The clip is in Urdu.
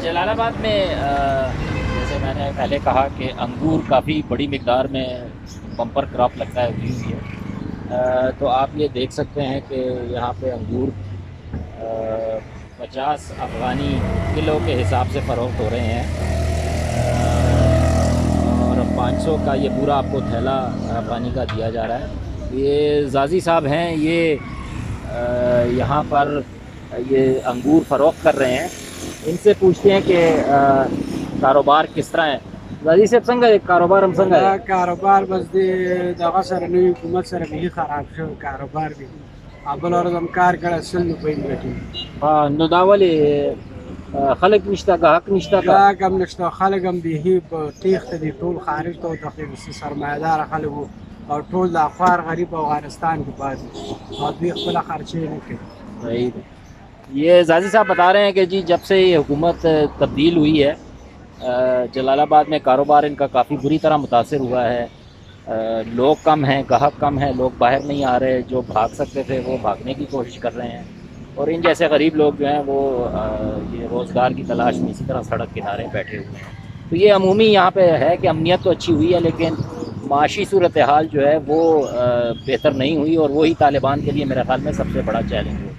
جلال آباد میں جیسے میں نے پہلے کہا کہ انگور کافی بڑی مقدار میں بمپر کراپ لگتا ہے ہوئی ہوئی ہے، تو آپ یہ دیکھ سکتے ہیں کہ یہاں پہ انگور 50 افغانی کلو کے حساب سے فروخت ہو رہے ہیں، اور 500 کا یہ پورا آپ کو تھیلا افغانی کا دیا جا رہا ہے۔ یہ زازی صاحب ہیں، یہ یہاں پر یہ انگور فروخت کر رہے ہیں، ان سے پوچھتے ہیں کہ کاروبار کس طرح ہے۔ زازی صاحب څنګه دی کاروبار؟ هم څنګه دا دی؟ کاروبار بس دی دغه سره نوی حکومت سره به خراب شو کاروبار دی. بل ورځ هم کار کړه 100 روپۍ ګټي. نو دا ولې خلک نشته، ګاهک نشته؟ دا کم نشته، خلک هم به په تیښته دي، ټول خارج ته وتښتېدل، سرمایه‌داره خلک وو او ټول د افغان غریب افغانستان کې پاتې او دوی خپله خرچې نه کوي. صحیح ہے۔ یہ زازی صاحب بتا رہے ہیں کہ جی جب سے یہ حکومت تبدیل ہوئی ہے جلال آباد میں کاروبار ان کا کافی بری طرح متاثر ہوا ہے، لوگ کم ہیں، گاہک کم ہیں، لوگ باہر نہیں آ رہے، جو بھاگ سکتے تھے وہ بھاگنے کی کوشش کر رہے ہیں، اور ان جیسے غریب لوگ جو ہیں وہ یہ روزگار کی تلاش میں اسی طرح سڑک کنارے بیٹھے ہوئے ہیں۔ تو یہ عمومی یہاں پہ ہے کہ امنیت تو اچھی ہوئی ہے، لیکن معاشی صورتحال جو ہے وہ بہتر نہیں ہوئی، اور وہی طالبان کے لیے میرے خیال میں سب سے بڑا چیلنج ہے۔